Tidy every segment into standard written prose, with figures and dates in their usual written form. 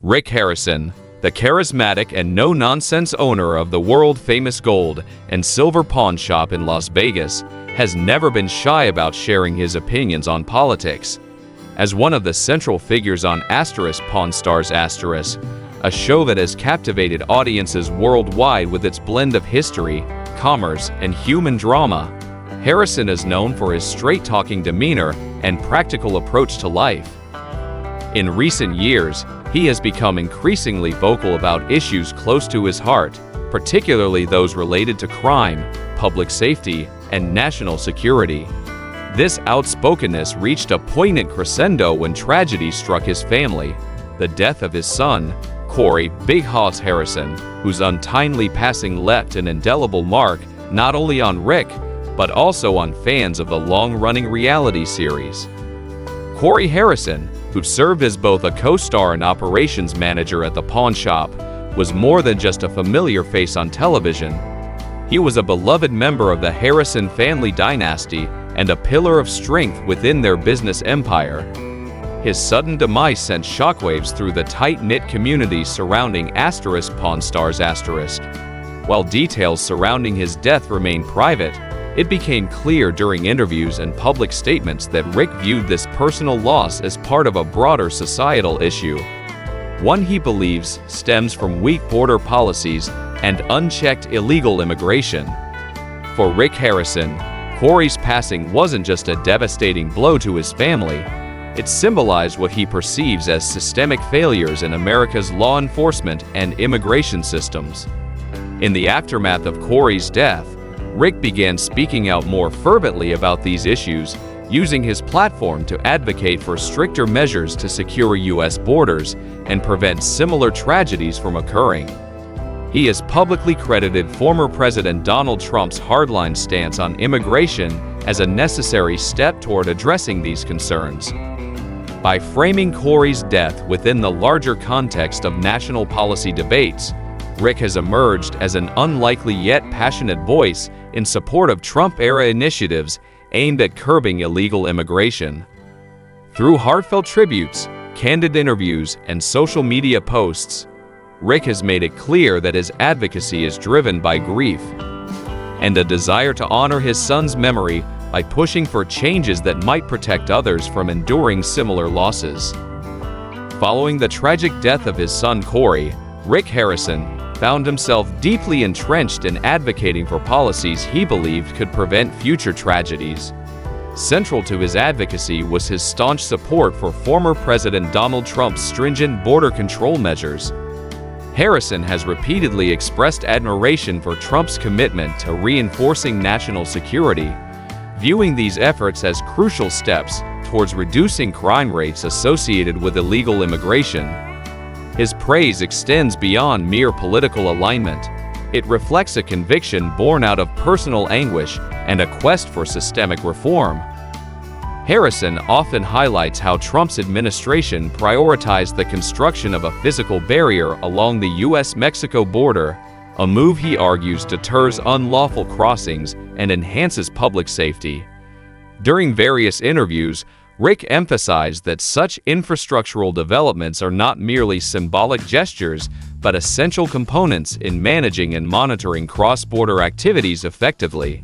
Rick Harrison, the charismatic and no-nonsense owner of the world-famous gold and silver pawn shop in Las Vegas, has never been shy about sharing his opinions on politics. As one of the central figures on Pawn Stars *, a show that has captivated audiences worldwide with its blend of history, commerce, and human drama, Harrison is known for his straight-talking demeanor and practical approach to life. In recent years, he has become increasingly vocal about issues close to his heart, particularly those related to crime, public safety, and national security. This outspokenness reached a poignant crescendo when tragedy struck his family: the death of his son, Correy "Big Hoss" Harrison, whose untimely passing left an indelible mark not only on Rick, but also on fans of the long-running reality series. Correy Harrison, who served as both a co-star and operations manager at the pawn shop, was more than just a familiar face on television. He was a beloved member of the Harrison family dynasty and a pillar of strength within their business empire. His sudden demise sent shockwaves through the tight-knit community surrounding Pawn Stars *. While details surrounding his death remain private, it became clear during interviews and public statements that Rick viewed this personal loss as part of a broader societal issue, one he believes stems from weak border policies and unchecked illegal immigration. For Rick Harrison, Correy's passing wasn't just a devastating blow to his family, it symbolized what he perceives as systemic failures in America's law enforcement and immigration systems. In the aftermath of Correy's death, Rick began speaking out more fervently about these issues, using his platform to advocate for stricter measures to secure U.S. borders and prevent similar tragedies from occurring. He has publicly credited former President Donald Trump's hardline stance on immigration as a necessary step toward addressing these concerns. By framing Correy's death within the larger context of national policy debates, Rick has emerged as an unlikely yet passionate voice in support of Trump-era initiatives aimed at curbing illegal immigration. Through heartfelt tributes, candid interviews, and social media posts, Rick has made it clear that his advocacy is driven by grief and a desire to honor his son's memory by pushing for changes that might protect others from enduring similar losses. Following the tragic death of his son Correy, Rick Harrison found himself deeply entrenched in advocating for policies he believed could prevent future tragedies. Central to his advocacy was his staunch support for former President Donald Trump's stringent border control measures. Harrison has repeatedly expressed admiration for Trump's commitment to reinforcing national security, viewing these efforts as crucial steps towards reducing crime rates associated with illegal immigration. His praise extends beyond mere political alignment. It reflects a conviction born out of personal anguish and a quest for systemic reform. Harrison often highlights how Trump's administration prioritized the construction of a physical barrier along the U.S.-Mexico border, a move he argues deters unlawful crossings and enhances public safety. During various interviews, Rick emphasized that such infrastructural developments are not merely symbolic gestures, but essential components in managing and monitoring cross-border activities effectively.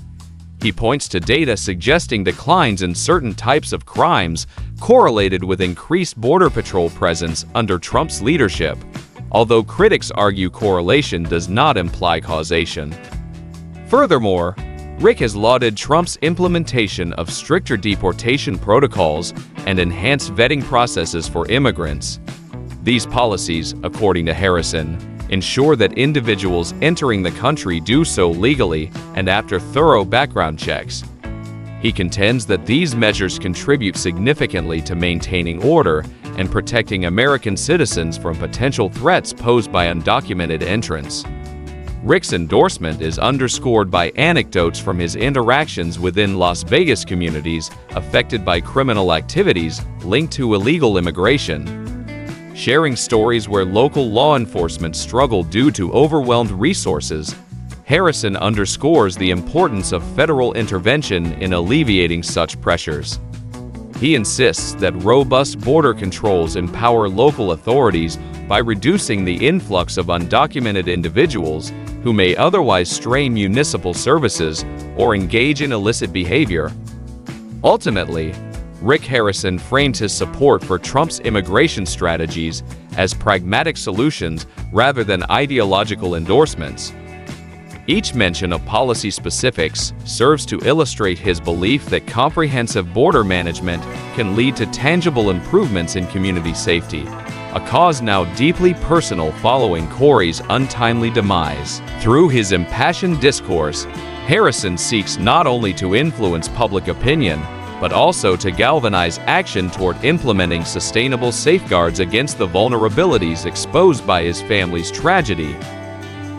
He points to data suggesting declines in certain types of crimes correlated with increased Border Patrol presence under Trump's leadership, although critics argue correlation does not imply causation. Furthermore, Rick has lauded Trump's implementation of stricter deportation protocols and enhanced vetting processes for immigrants. These policies, according to Harrison, ensure that individuals entering the country do so legally and after thorough background checks. He contends that these measures contribute significantly to maintaining order and protecting American citizens from potential threats posed by undocumented entrants. Rick's endorsement is underscored by anecdotes from his interactions within Las Vegas communities affected by criminal activities linked to illegal immigration. Sharing stories where local law enforcement struggled due to overwhelmed resources, Harrison underscores the importance of federal intervention in alleviating such pressures. He insists that robust border controls empower local authorities by reducing the influx of undocumented individuals who may otherwise strain municipal services or engage in illicit behavior. Ultimately, Rick Harrison framed his support for Trump's immigration strategies as pragmatic solutions rather than ideological endorsements. Each mention of policy specifics serves to illustrate his belief that comprehensive border management can lead to tangible improvements in community safety, a cause now deeply personal following Correy's untimely demise. Through his impassioned discourse, Harrison seeks not only to influence public opinion, but also to galvanize action toward implementing sustainable safeguards against the vulnerabilities exposed by his family's tragedy.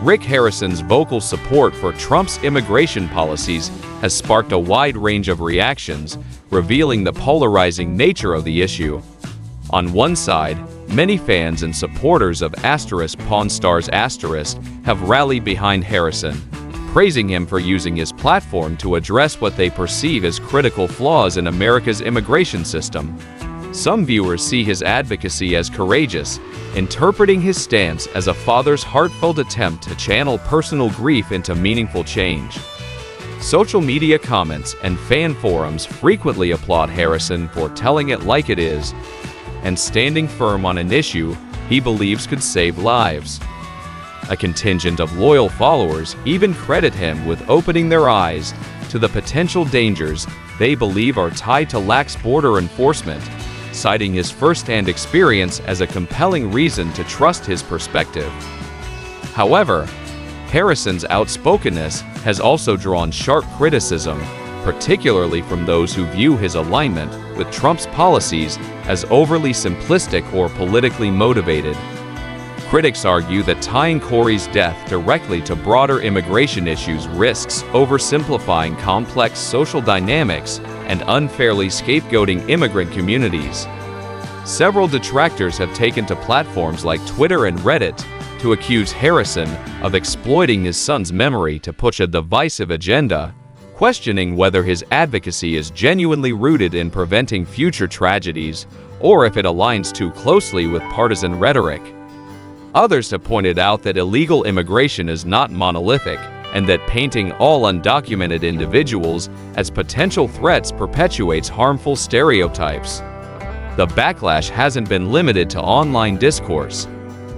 Rick Harrison's vocal support for Trump's immigration policies has sparked a wide range of reactions, revealing the polarizing nature of the issue. On one side, many fans and supporters of Pawn Stars have rallied behind Harrison, praising him for using his platform to address what they perceive as critical flaws in America's immigration system. Some viewers see his advocacy as courageous, interpreting his stance as a father's heartfelt attempt to channel personal grief into meaningful change. Social media comments and fan forums frequently applaud Harrison for telling it like it is and standing firm on an issue he believes could save lives. A contingent of loyal followers even credit him with opening their eyes to the potential dangers they believe are tied to lax border enforcement, citing his first-hand experience as a compelling reason to trust his perspective. However, Harrison's outspokenness has also drawn sharp criticism, particularly from those who view his alignment with Trump's policies as overly simplistic or politically motivated. Critics argue that tying Correy's death directly to broader immigration issues risks oversimplifying complex social dynamics and unfairly scapegoating immigrant communities. Several detractors have taken to platforms like Twitter and Reddit to accuse Harrison of exploiting his son's memory to push a divisive agenda, questioning whether his advocacy is genuinely rooted in preventing future tragedies or if it aligns too closely with partisan rhetoric. Others have pointed out that illegal immigration is not monolithic and that painting all undocumented individuals as potential threats perpetuates harmful stereotypes. The backlash hasn't been limited to online discourse.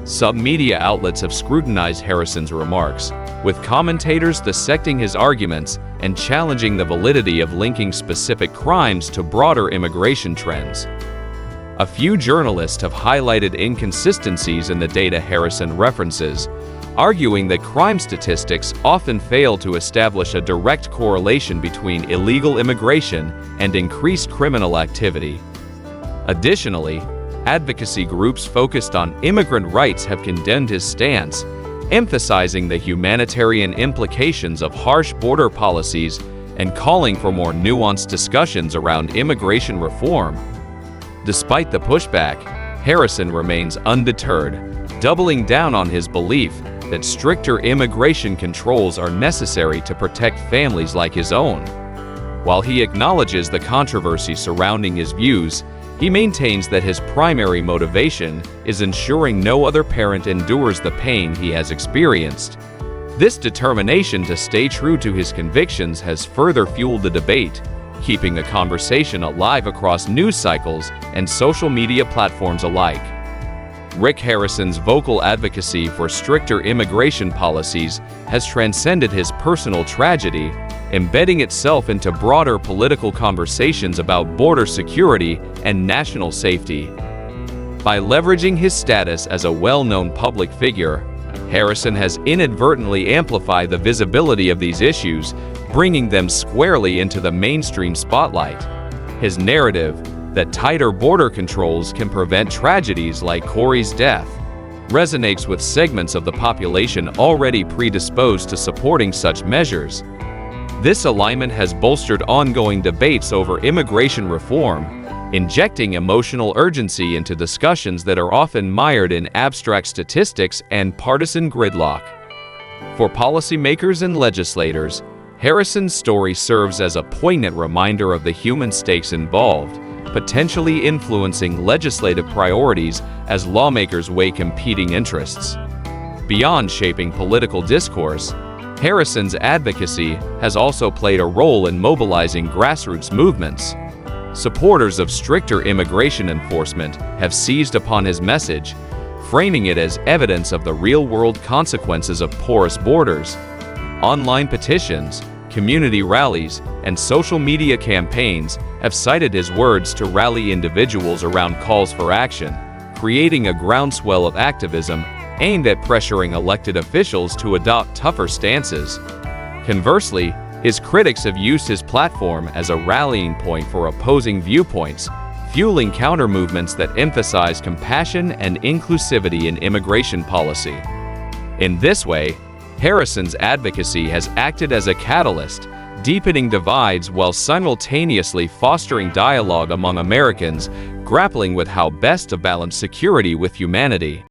Some media outlets have scrutinized Harrison's remarks, with commentators dissecting his arguments and challenging the validity of linking specific crimes to broader immigration trends. A few journalists have highlighted inconsistencies in the data Harrison references, arguing that crime statistics often fail to establish a direct correlation between illegal immigration and increased criminal activity. Additionally, advocacy groups focused on immigrant rights have condemned his stance, emphasizing the humanitarian implications of harsh border policies and calling for more nuanced discussions around immigration reform. Despite the pushback, Harrison remains undeterred, doubling down on his belief that stricter immigration controls are necessary to protect families like his own. While he acknowledges the controversy surrounding his views, he maintains that his primary motivation is ensuring no other parent endures the pain he has experienced. This determination to stay true to his convictions has further fueled the debate, keeping the conversation alive across news cycles and social media platforms alike. Rick Harrison's vocal advocacy for stricter immigration policies has transcended his personal tragedy, embedding itself into broader political conversations about border security and national safety. By leveraging his status as a well-known public figure, Harrison has inadvertently amplified the visibility of these issues, bringing them squarely into the mainstream spotlight. His narrative that tighter border controls can prevent tragedies like Correy's death resonates with segments of the population already predisposed to supporting such measures. This alignment has bolstered ongoing debates over immigration reform, injecting emotional urgency into discussions that are often mired in abstract statistics and partisan gridlock. For policymakers and legislators, Harrison's story serves as a poignant reminder of the human stakes involved, potentially influencing legislative priorities as lawmakers weigh competing interests. Beyond shaping political discourse, Harrison's advocacy has also played a role in mobilizing grassroots movements. Supporters of stricter immigration enforcement have seized upon his message, framing it as evidence of the real-world consequences of porous borders. Online petitions, community rallies, and social media campaigns have cited his words to rally individuals around calls for action, creating a groundswell of activism aimed at pressuring elected officials to adopt tougher stances. Conversely, his critics have used his platform as a rallying point for opposing viewpoints, fueling counter-movements that emphasize compassion and inclusivity in immigration policy. In this way, Harrison's advocacy has acted as a catalyst, deepening divides while simultaneously fostering dialogue among Americans grappling with how best to balance security with humanity.